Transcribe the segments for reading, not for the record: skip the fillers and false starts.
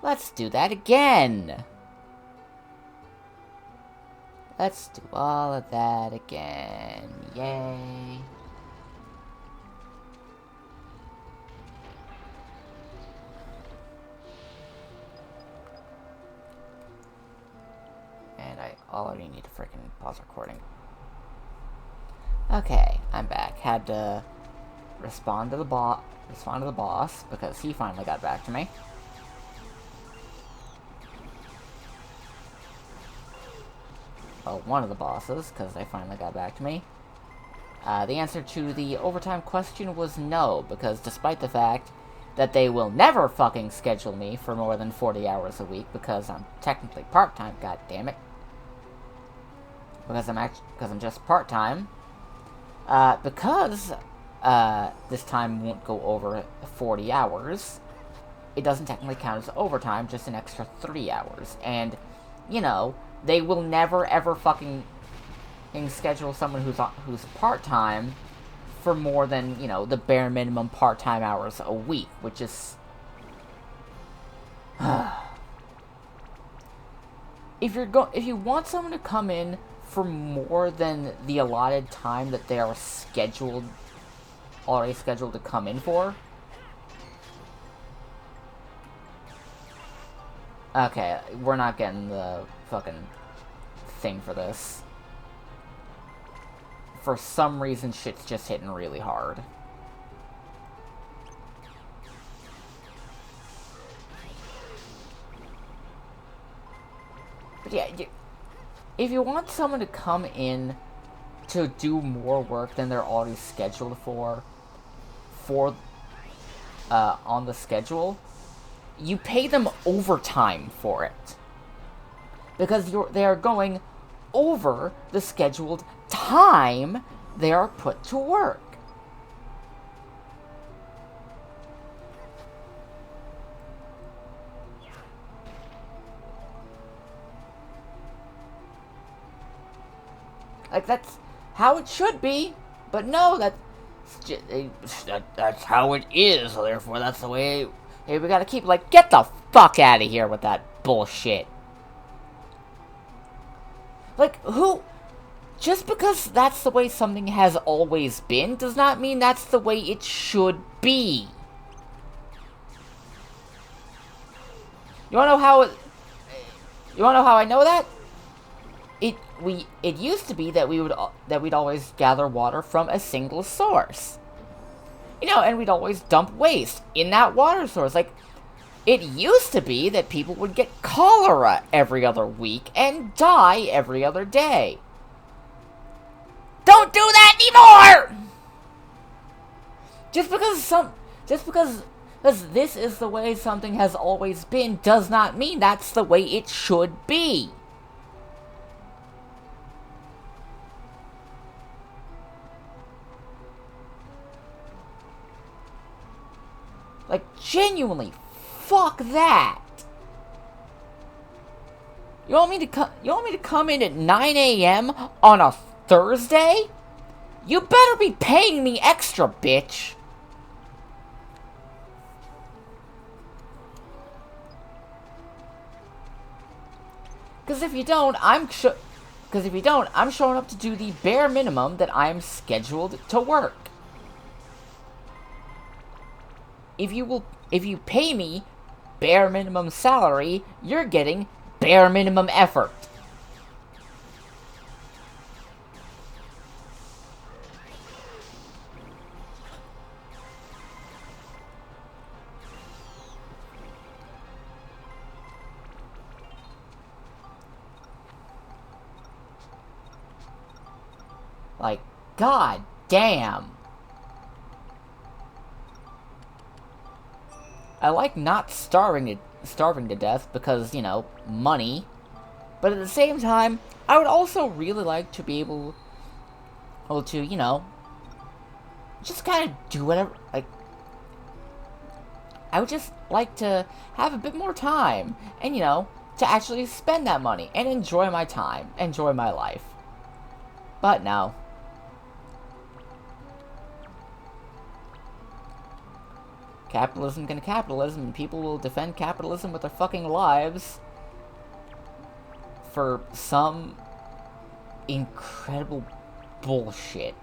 Let's do that again. Let's do all of that again. Yay. And I already need to freaking pause recording. Okay, I'm back. Had to respond to the boss because he finally got back to me. Well, one of the bosses, because they finally got back to me. The answer to the overtime question was no, because despite the fact that they will never fucking schedule me for more than 40 hours a week, because I'm technically part-time, goddammit. Because I'm just part-time. Because this time won't go over 40 hours, it doesn't technically count as overtime, just an extra 3 hours. And, you know, they will never ever fucking schedule someone who's part-time for more than, you know, the bare minimum part-time hours a week, which is... if you want someone to come in for more than the allotted time that they are already scheduled to come in for... Okay, we're not getting the fucking thing for this. For some reason, shit's just hitting really hard. But yeah, if you want someone to come in to do more work than they're already scheduled for on the schedule, you pay them overtime for it. Because they are going over the scheduled time they are put to work. Like, that's how it should be, but no, that's how it is, so therefore that's the way... Hey, we gotta keep, like, get the fuck out of here with that bullshit. Like, who... Just because that's the way something has always been, does not mean that's the way it should be. You wanna know how I know that? It used to be that we'd always gather water from a single source. You know, and we'd always dump waste in that water source. Like, it used to be that people would get cholera every other week and die every other day. Don't do that anymore! Just because this is the way something has always been does not mean that's the way it should be. Like, genuinely, fuck that. You want me to come in at 9 a.m. on a Thursday? You better be paying me extra, bitch. Because if you don't, I'm showing up to do the bare minimum that I'm scheduled to work. If you pay me bare minimum salary, you're getting bare minimum effort. Like, god damn. I like not starving to death because, you know, money. But at the same time, I would also really like to be able to, you know, just kind of do whatever, like, I would just like to have a bit more time and, you know, to actually spend that money and enjoy my time, enjoy my life. But no. Capitalism can capitalism, and people will defend capitalism with their fucking lives for some incredible bullshit.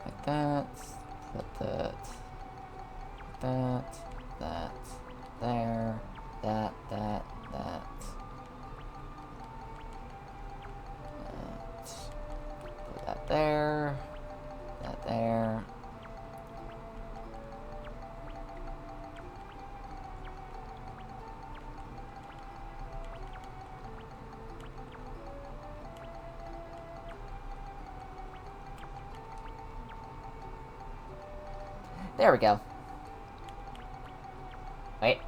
Like that, put that, there, that. Put that there, that there. There we go. Wait.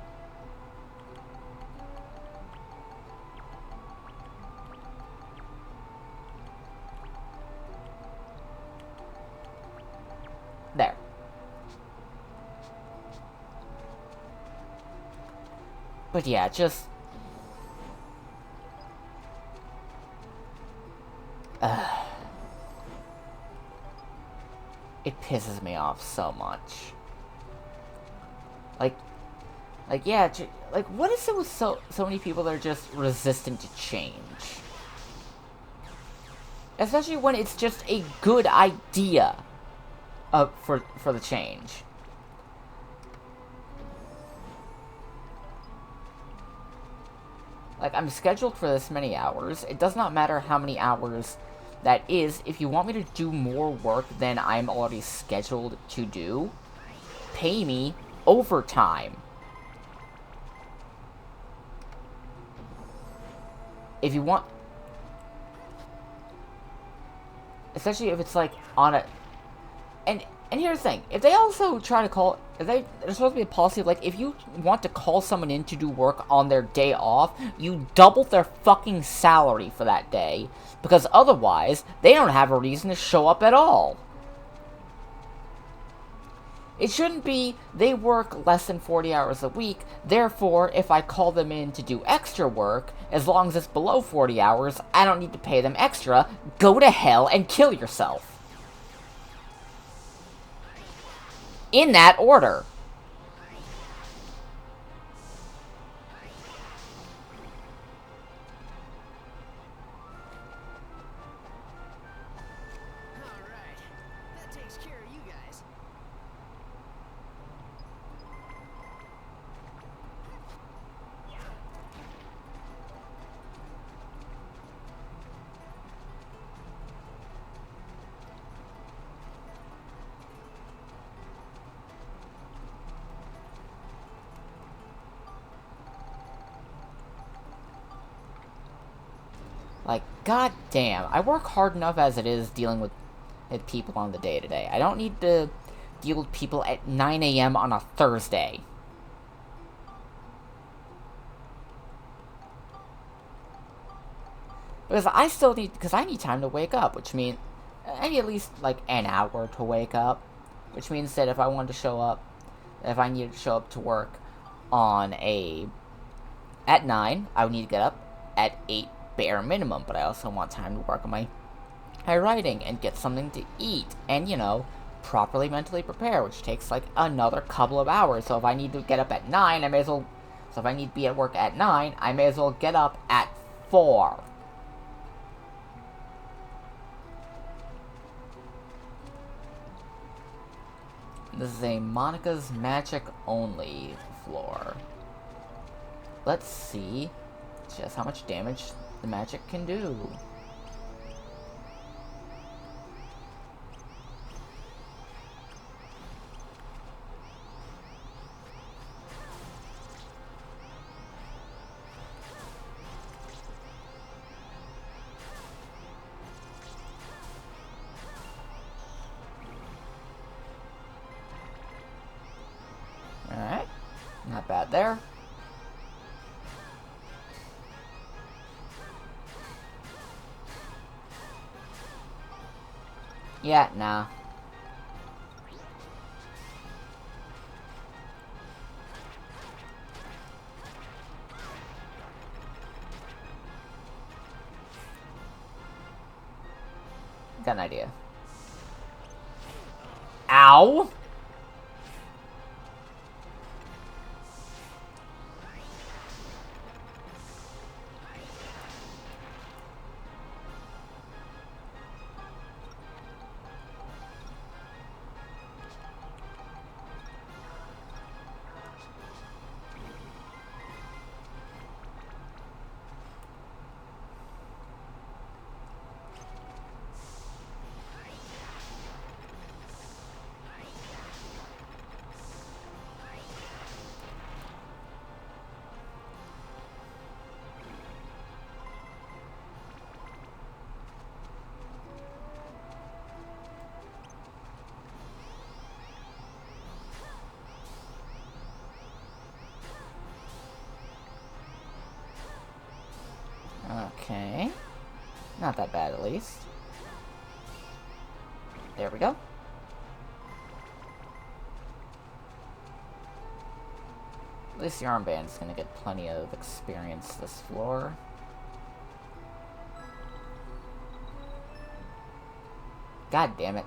There. But yeah, just... it pisses me off so much. Like, yeah, like, what is it with so many people that are just resistant to change? Especially when it's just a good idea for the change. Like, I'm scheduled for this many hours. It does not matter how many hours that is. If you want me to do more work than I'm already scheduled to do, pay me overtime. If you want... especially if it's, like, on a... And here's the thing. If they also try to call... there's supposed to be a policy of, like, if you want to call someone in to do work on their day off, you double their fucking salary for that day. Because otherwise, they don't have a reason to show up at all. It shouldn't be, they work less than 40 hours a week, therefore, if I call them in to do extra work, as long as it's below 40 hours, I don't need to pay them extra. Go to hell and kill yourself. In that order. Like, goddamn, I work hard enough as it is dealing with people on the day-to-day. I don't need to deal with people at 9 a.m. on a Thursday. Because I need time to wake up, which means, I need at least, like, an hour to wake up. Which means that if I wanted to show up, if I needed to show up to work at 9, I would need to get up at 8 bare minimum, but I also want time to work on my writing and get something to eat and, you know, properly mentally prepare, which takes like another couple of hours. So if I need to get up at 9, so if I need to be at work at 9, I may as well get up at 4. This is a Monica's Magic only floor. Let's see just how much damage the magic can do. Alright, not bad there. Yeah, nah. Got an idea. Ow! Okay. Not that bad, at least. There we go. At least the armband's gonna get plenty of experience this floor. God damn it.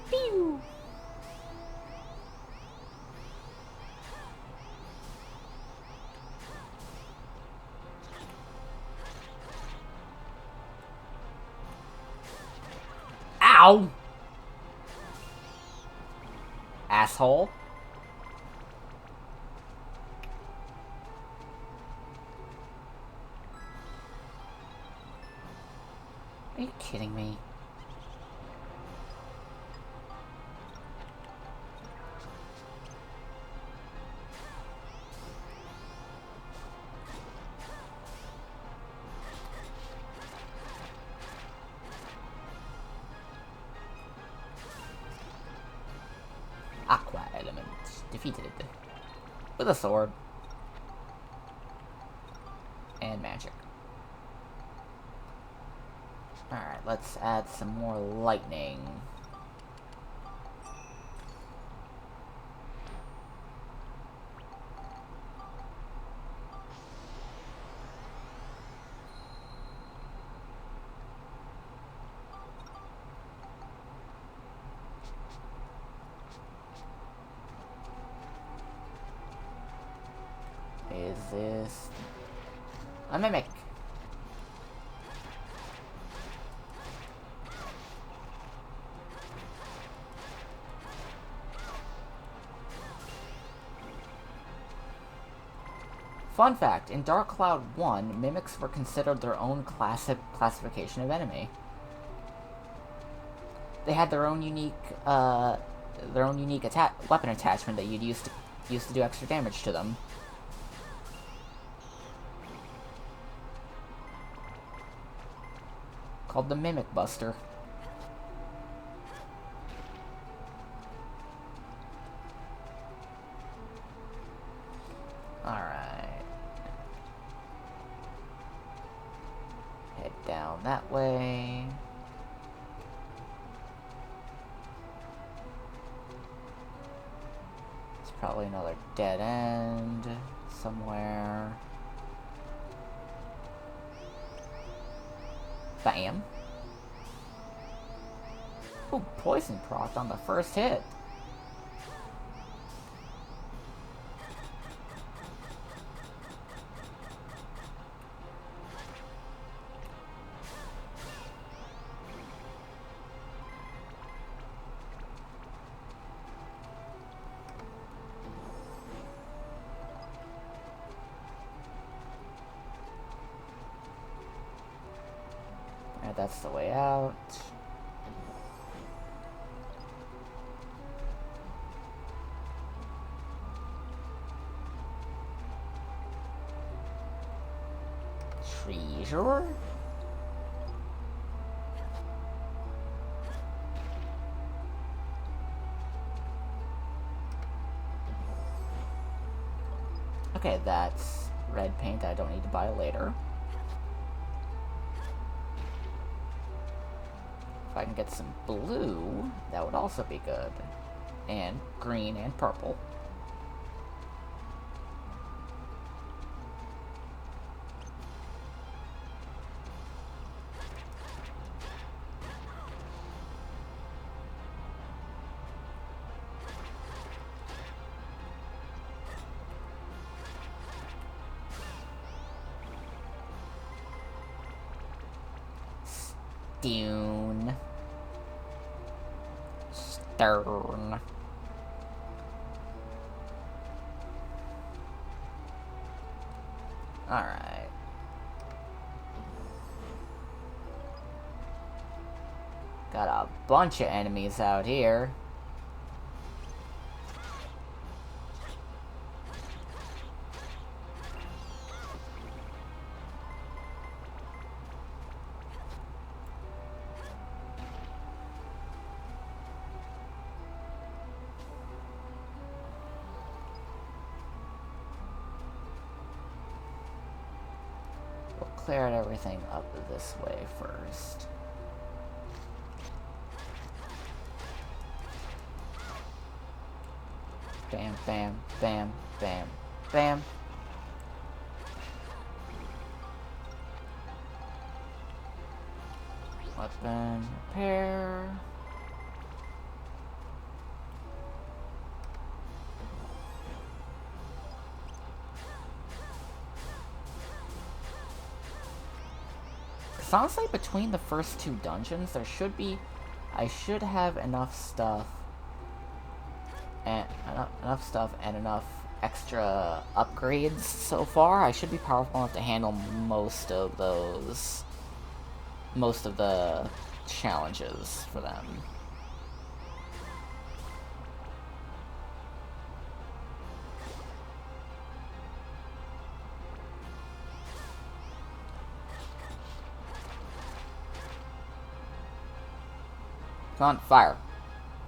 Pew! Ow! Asshole. Are you kidding me? Aqua element defeated with a sword and magic. Alright, let's add some more lightning. Is this a mimic? Fun fact, in Dark Cloud 1, mimics were considered their own classification of enemy. They had their own unique weapon attachment that you'd use to do extra damage to them. Called the Mimic Buster. Alright. Head down that way. It's probably another dead end somewhere. Bam. Ooh, poison proc on the first hit. Alright, that's the way out. Treasure? Okay, that's red paint I don't need to buy later. If I can get some blue, that would also be good. And green and purple. Dune. Stern. Alright. Got a bunch of enemies out here. Clear everything up this way first. Bam, bam, bam, bam, bam. Weapon repair. Honestly, between the first two dungeons, I should have enough stuff, and enough extra upgrades so far. I should be powerful enough to handle most of the challenges for them. Come on, fire.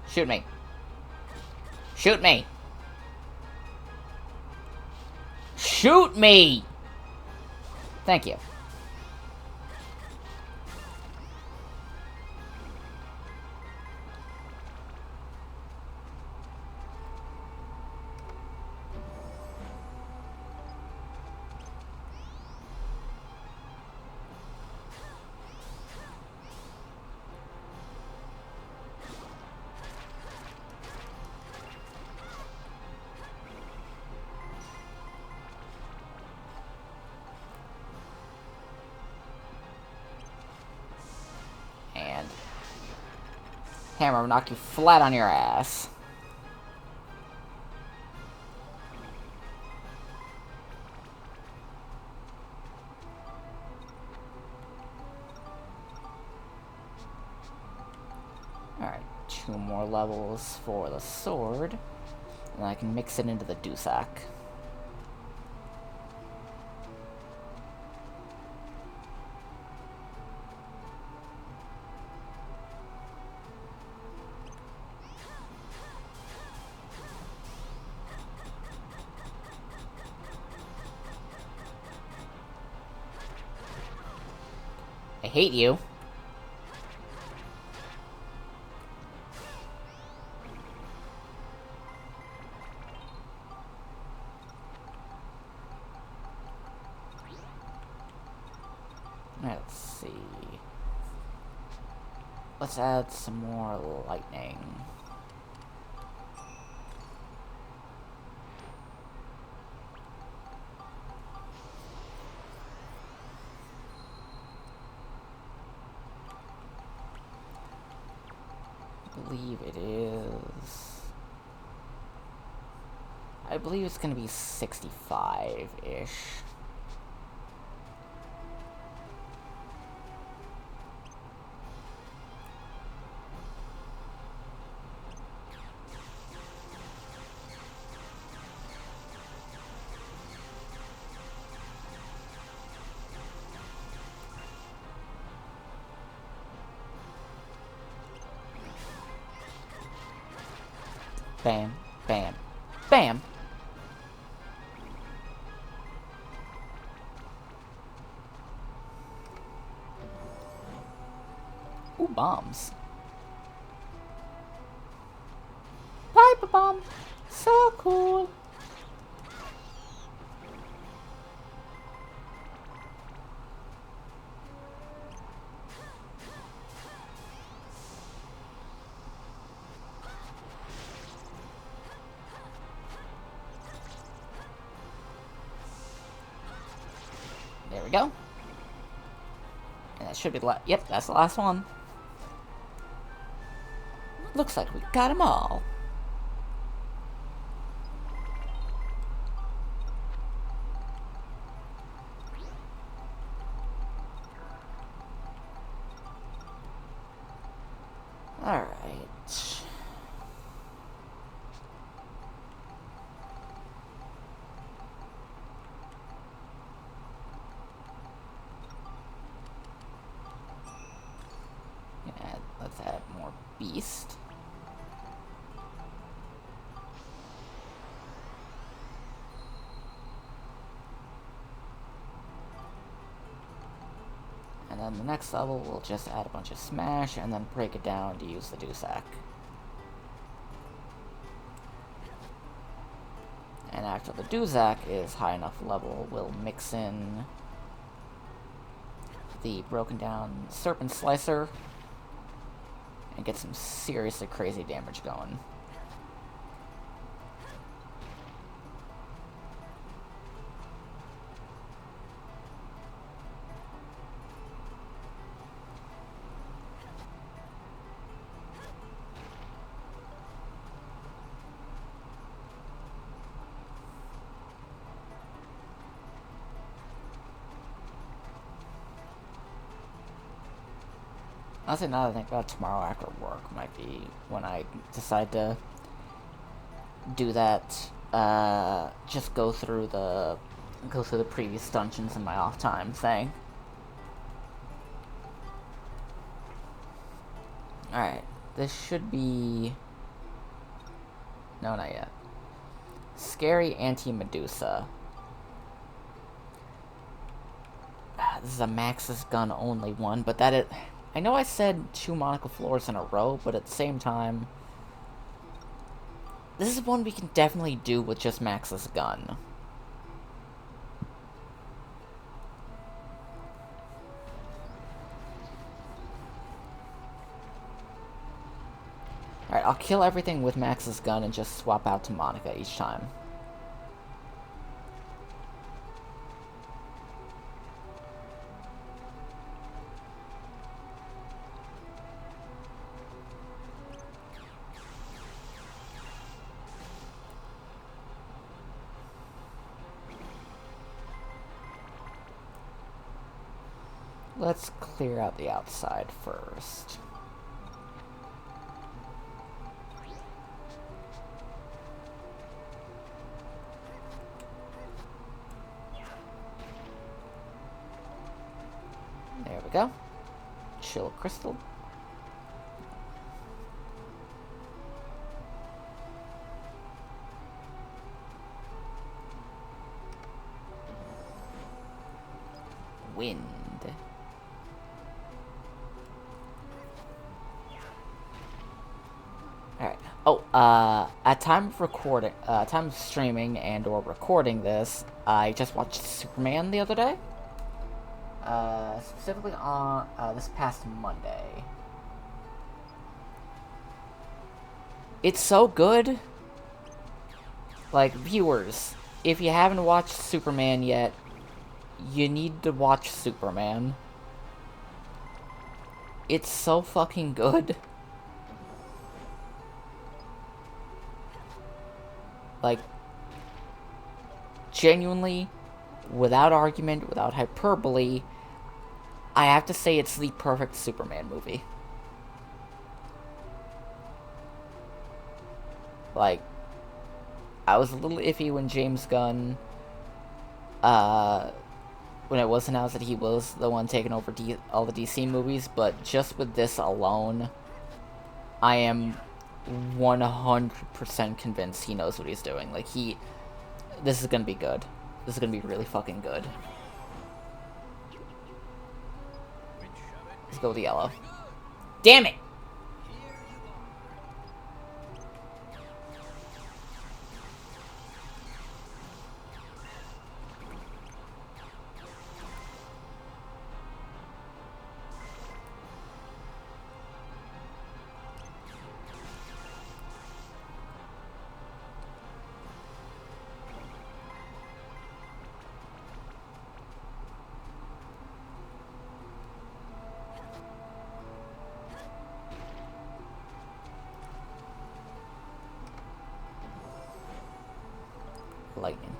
Shoot me. Shoot me! Shoot me! Thank you. And hammer will knock you flat on your ass. Alright, 2 more levels for the sword. And I can mix it into the Dusak. I hate you. Let's see. Let's add some more lightning. I believe it's gonna be 65-ish. Bam, bam, bam! Ooh, bombs. rocket bomb. So cool. There we go. And that should be the yep, that's the last one. Looks like we got them all. Alright. Yeah, let's add more beast. And then the next level, we'll just add a bunch of smash and then break it down to use the Dussac. And after the Dussac is high enough level, we'll mix in the broken down Serpent Slicer and get some seriously crazy damage going. Honestly, now that I think about it, tomorrow after work might be when I decide to do that. Just go through the previous dungeons in my off time thing. Alright, this should be... No, not yet. Scary Anti-Medusa. This is a Max's gun only one, but that is... I know I said 2 Monica floors in a row, but at the same time... This is one we can definitely do with just Max's gun. Alright, I'll kill everything with Max's gun and just swap out to Monica each time. Let's clear out the outside first. There we go. Chill crystal. Wind. Alright. Oh, at time of recording, time of streaming and or recording this, I just watched Superman the other day. Specifically on, this past Monday. It's so good. Like, viewers, if you haven't watched Superman yet, you need to watch Superman. It's so fucking good. Like, genuinely, without argument, without hyperbole, I have to say it's the perfect Superman movie. Like, I was a little iffy when James Gunn, when it was announced that he was the one taking over all the DC movies, but just with this alone, I am 100% convinced he knows what he's doing. Like, this is gonna be good. This is gonna be really fucking good. Let's go with the yellow. Damn it!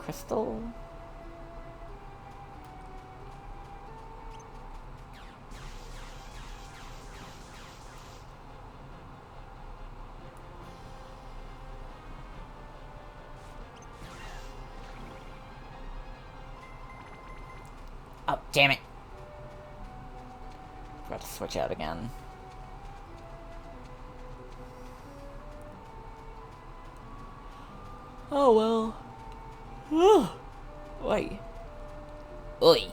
crystal? Oh, damn it. Forgot to switch out again. Oh well. Oi. Oi.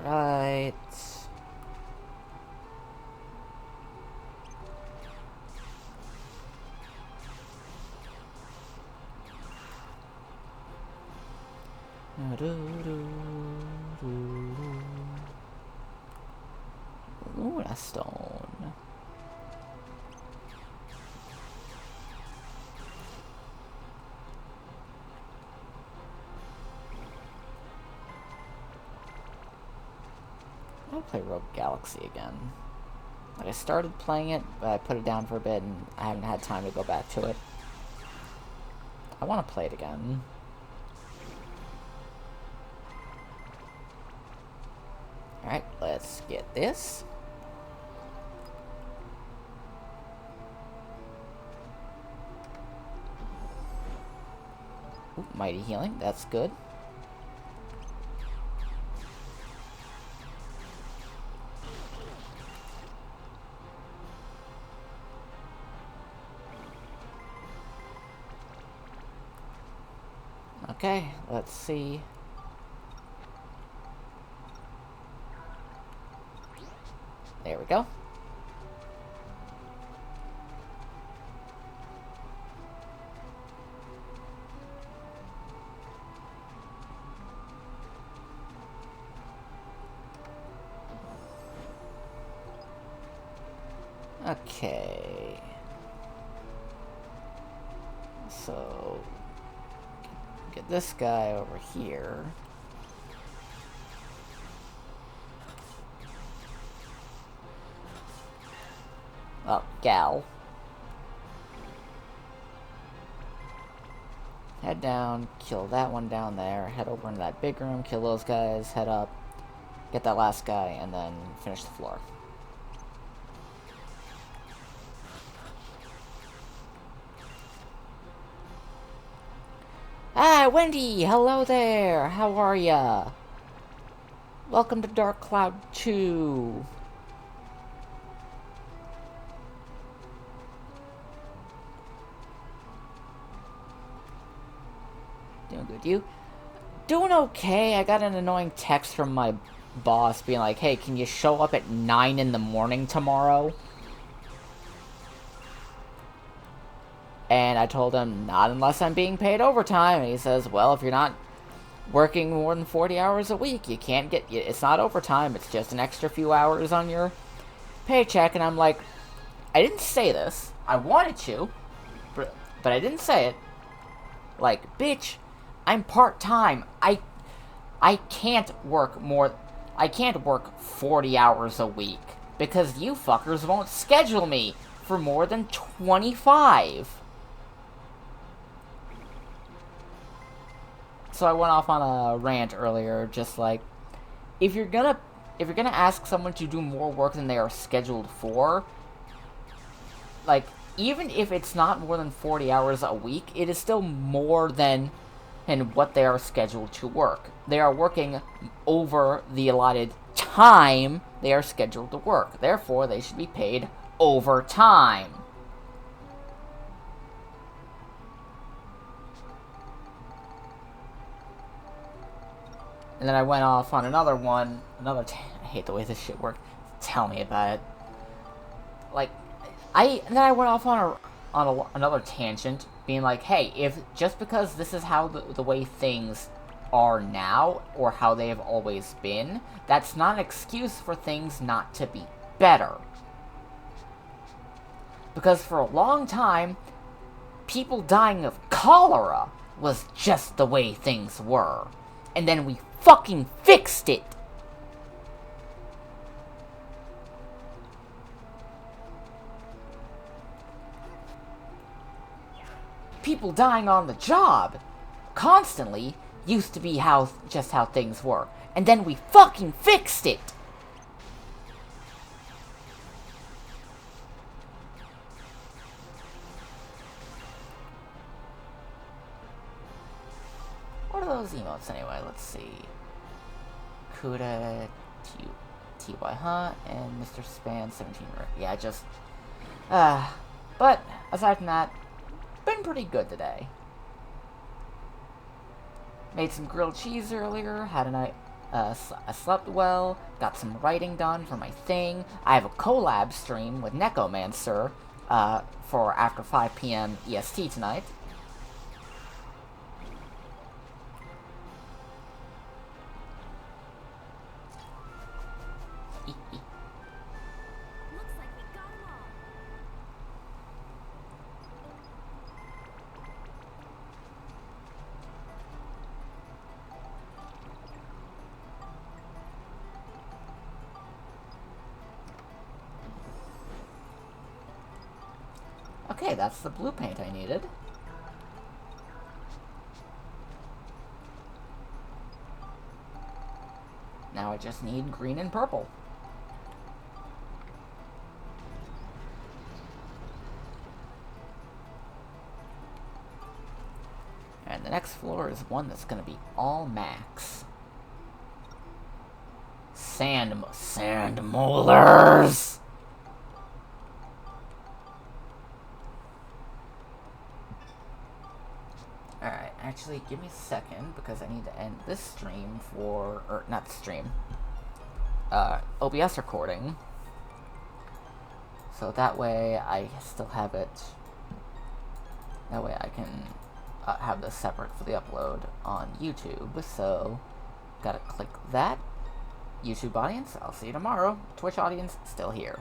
Alright. Luna Stone. I'll play Rogue Galaxy again. Like, I started playing it, but I put it down for a bit, and I haven't had time to go back to it. I want to play it again. Alright, let's get this. Ooh, Mighty Healing, that's good. Okay, let's see. There we go. Okay. So, get this guy over here. Oh, gal. Head down, kill that one down there, head over into that big room, kill those guys, head up, get that last guy, and then finish the floor. Ah, Wendy! Hello there! How are ya? Welcome to Dark Cloud 2. Doing good, you? Doing okay. I got an annoying text from my boss being like, hey, can you show up at 9 in the morning tomorrow? And I told him, not unless I'm being paid overtime. And he says, well, if you're not working more than 40 hours a week, you can't get... It's not overtime, it's just an extra few hours on your paycheck. And I'm like, I didn't say this. I wanted to, but I didn't say it. Like, bitch, I'm part-time. I can't work more... I can't work 40 hours a week. Because you fuckers won't schedule me for more than 25. So I went off on a rant earlier, just like, if you're gonna ask someone to do more work than they are scheduled for, like, even if it's not more than 40 hours a week, it is still more than what they are scheduled to work. They are working over the allotted time they are scheduled to work. Therefore, they should be paid overtime. And then I went off on another one, I hate the way this shit works. Tell me about it. Like, then I went off on another tangent, being like, hey, if just because this is how the way things are now, or how they have always been, that's not an excuse for things not to be better. Because for a long time, people dying of cholera was just the way things were. And then we fucking fixed it. People dying on the job constantly used to be just how things were. And then we fucking fixed it. What are those emotes anyway? Let's see. Kuda, TY Hunt, and Mr. Span 17. Yeah, just... but, aside from that, been pretty good today. Made some grilled cheese earlier, had a night... I slept well, got some writing done for my thing. I have a collab stream with Nekomancer, for after 5 p.m. EST tonight. Okay, that's the blue paint I needed. Now I just need green and purple. And the next floor is one that's gonna be all max. Sand molars! Alright, actually, give me a second, because I need to end this stream or not stream, OBS recording. So that way I still have it, that way I can have this separate for the upload on YouTube. So, gotta click that. YouTube audience, I'll see you tomorrow. Twitch audience, still here.